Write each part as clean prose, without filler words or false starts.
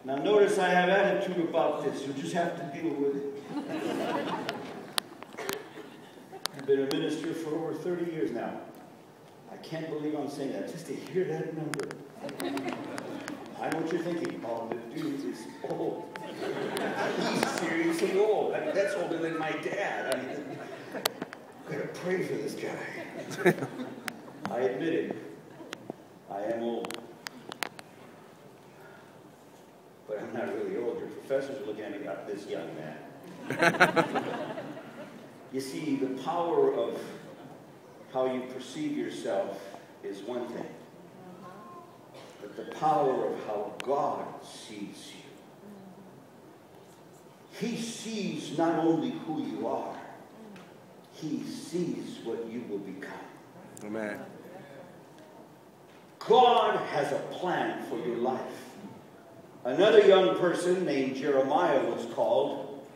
Now notice I have attitude about this. You'll just have to deal with it. I've been a minister for over 30 years now. I can't believe I'm saying that. Just to hear that number. I know what you're thinking. Oh, the dude is old. He's seriously old. I mean, that's older than my dad. I mean, I've got to pray for this guy. I admit it. I am old. But I'm not really old. Your professors are looking at me like this young man. You see, the power of how you perceive yourself is one thing. But the power of how God sees you. He sees not only who you are, He sees what you will become. Amen. God has a plan for your life. Another young person named Jeremiah was called,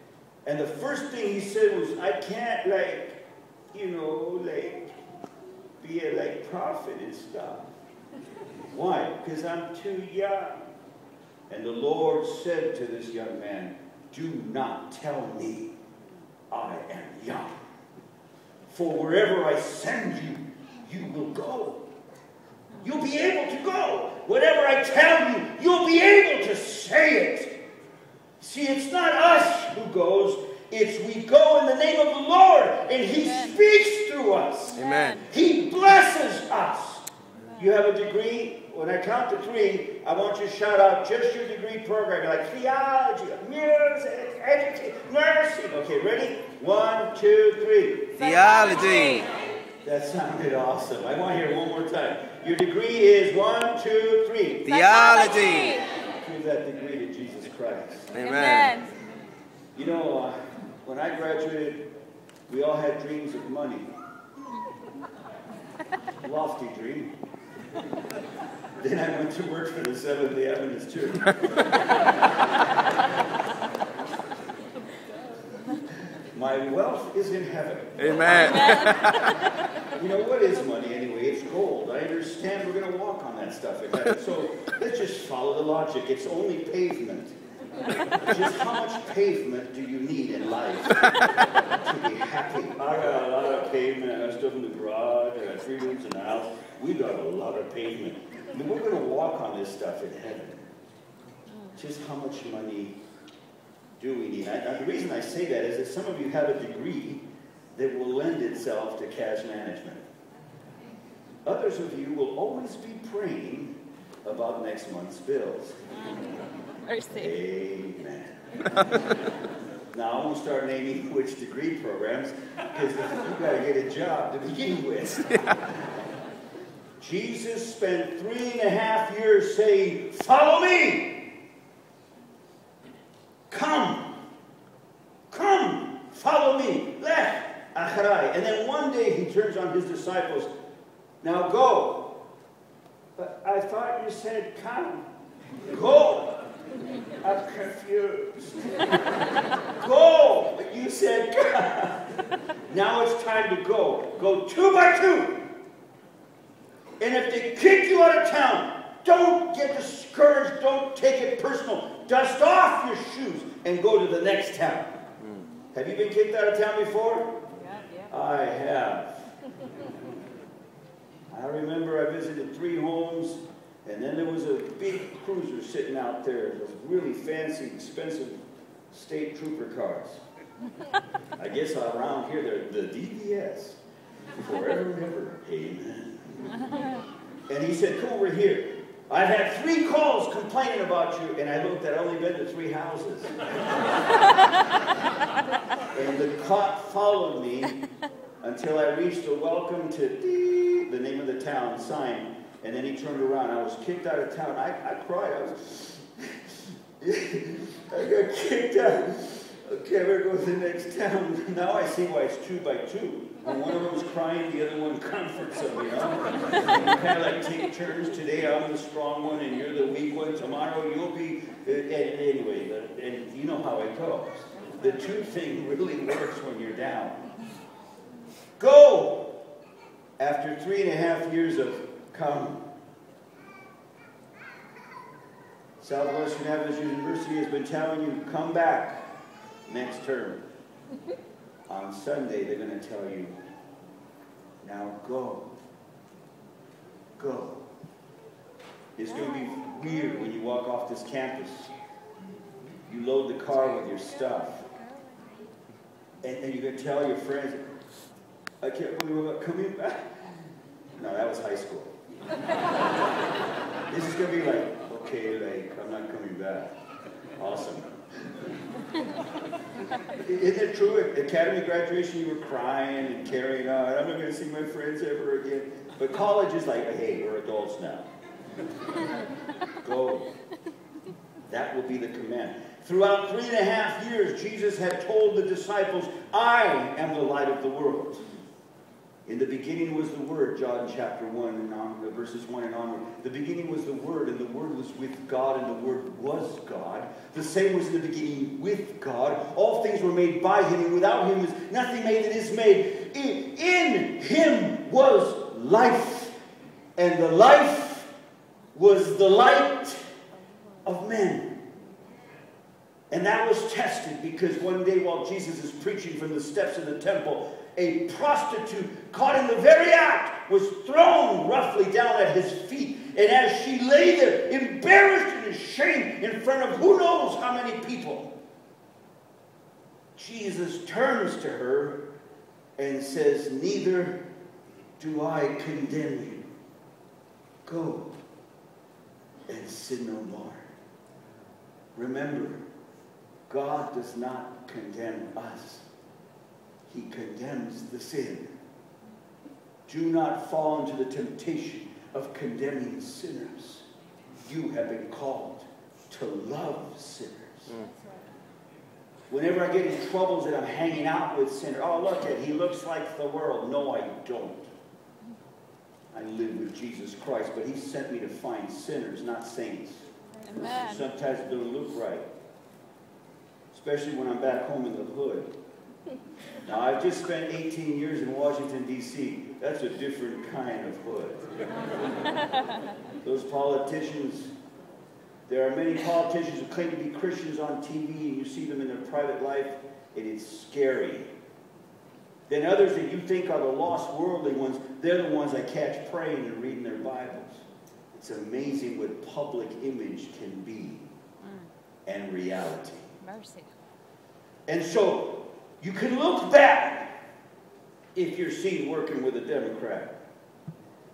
and the first thing he said was, I can't, be a, prophet and stuff. Why? Because I'm too young. And the Lord said to this young man, do not tell me I am young. For wherever I send you, you will go. You'll be able to go. Whatever I tell you, you'll be able to say it. See, it's not us who goes. It's we go in the name of the Lord, and He speaks through us. Amen. He blesses us. You have a degree? When I count to 3, I want you to shout out just your degree program. Like theology, music, education, nursing. Okay, ready? 1, 2, 3. Theology. That sounded awesome. I want to hear it one more time. Your degree is 1, 2, 3. Theology. Give that degree to Jesus Christ. Amen. You know, when I graduated, we all had dreams of money. Lofty dream. Then I went to work for the Seventh-day Adventist Church. My wealth is in heaven. Amen. You know, what is money anyway? It's gold. I understand we're going to walk on that stuff in heaven. So let's just follow the logic. It's only pavement. Just how much pavement do you need in life to be happy? I got a lot of pavement. I got stuff in the garage. I got 3 rooms in the house. We got a lot of pavement. I mean, we're going to walk on this stuff in heaven. Just how much money do we need? The reason I say that is that some of you have a degree that will lend itself to cash management. Others of you will always be praying about next month's bills. Amen. Now, I won't start naming which degree programs, because you've got to get a job to begin with. Jesus spent 3.5 years saying, follow me. Come, follow me. Lech acharai. And then one day he turns on his disciples, now go. But I thought you said come. Go. I'm confused. Go. But you said come. Now it's time to go. Go 2 by 2. And if they kick you out of town, don't get discouraged. Don't take it personal. Dust off your shoes and go to the next town. Have you been kicked out of town before? Yeah. I have. I remember I visited 3 homes, and then there was a big cruiser sitting out there. Those really fancy, expensive state trooper cars. I guess around here they're the DPS. Forever and ever. Amen. And he said, come over here. I've had 3 calls complaining about you, and I looked, I'd only been to 3 houses. And the cop followed me until I reached a welcome to the name of the town sign, and then he turned around. I was kicked out of town. I cried. I got kicked out. Okay, we're going to the next town. Now I see why it's 2 by 2. When one of them's crying, the other one comforts them, you know? And you kind of like take turns. Today I'm the strong one and you're the weak one. Tomorrow you'll be... Anyway, and you know how it goes. The 2 thing really works when you're down. Go! After 3.5 years of come. Southwestern Adventist University has been telling you, come back next term. On Sunday, they're going to tell you, now go. Go. It's going to be weird when you walk off this campus. You load the car with your stuff. And you're going to tell your friends, I can't believe I'm not coming back. No, that was high school. This is going to be like, okay, like, I'm not coming back. Awesome. Isn't it true? At Academy graduation, you were crying and carrying on. I'm not going to see my friends ever again. But college is like, hey, we're adults now. Go. That will be the command. Throughout 3.5 years, Jesus had told the disciples, I am the light of the world. In the beginning was the Word, John chapter 1, and on, verses 1 and onward. The beginning was the Word, and the Word was with God, and the Word was God. The same was in the beginning with God. All things were made by Him, and without Him is nothing made that is made. In Him was life, and the life was the light of men. And that was tested because one day while Jesus is preaching from the steps of the temple, a prostitute caught in the very act was thrown roughly down at His feet. And as she lay there, embarrassed and ashamed in front of who knows how many people, Jesus turns to her and says, neither do I condemn you. Go and sin no more. Remember, God does not condemn us. He condemns the sin. Do not fall into the temptation of condemning sinners. You have been called to love sinners. Whenever I get in troubles and I'm hanging out with sinners, oh, look at, he looks like the world. No, I don't. I live with Jesus Christ, but He sent me to find sinners, not saints. Amen. Sometimes it doesn't look right. Especially when I'm back home in the hood. Now, I've just spent 18 years in Washington, D.C. That's a different kind of hood. Those politicians, there are many politicians who claim to be Christians on TV, and you see them in their private life, and it's scary. Then others that you think are the lost worldly ones, they're the ones I catch praying and reading their Bibles. It's amazing what public image can be and reality. Mercy. And so, you can look bad if you're seen working with a Democrat.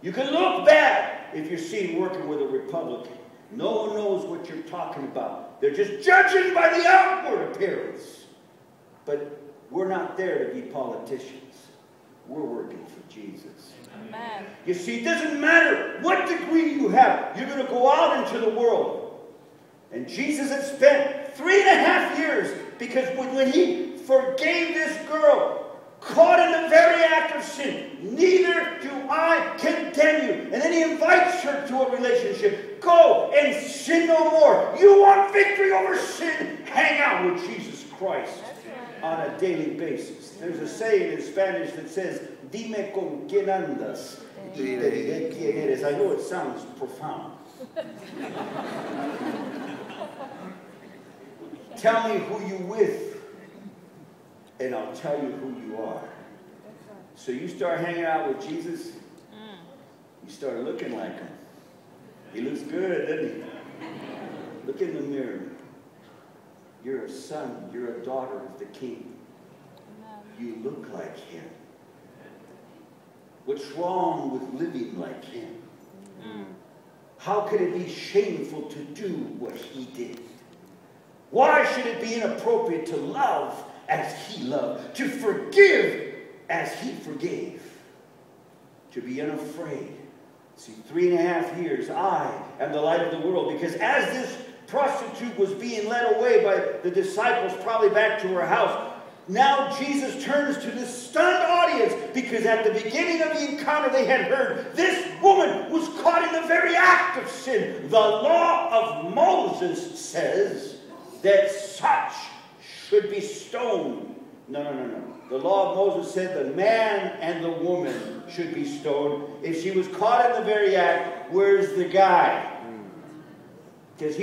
You can look bad if you're seen working with a Republican. No one knows what you're talking about. They're just judging by the outward appearance. But we're not there to be politicians. We're working for Jesus. Amen. You see, it doesn't matter what degree you have. You're going to go out into the world. And Jesus had spent 3.5 years because when He forgave this girl, caught in the very act of sin, neither do I condemn you. And then He invites her to a relationship. Go and sin no more. You want victory over sin? Hang out with Jesus Christ on a daily basis. There's a saying in Spanish that says, dime con quién andas y te diré quién eres. I know it sounds profound. Tell me who you're with, and I'll tell you who you are. So you start hanging out with Jesus, you start looking like Him. He looks good, doesn't He? Look in the mirror. You're a son, you're a daughter of the King. You look like Him. What's wrong with living like Him? How could it be shameful to do what He did? Why should it be inappropriate to love as He loved, to forgive as He forgave, to be unafraid? See, 3.5 years, I am the light of the world, because as this prostitute was being led away by the disciples, probably back to her house, now Jesus turns to this stunned audience, because at the beginning of the encounter they had heard this woman was caught in the very act of sin. The law of Moses says that such should be stoned. No. The law of Moses said the man and the woman should be stoned. If she was caught in the very act, where's the guy?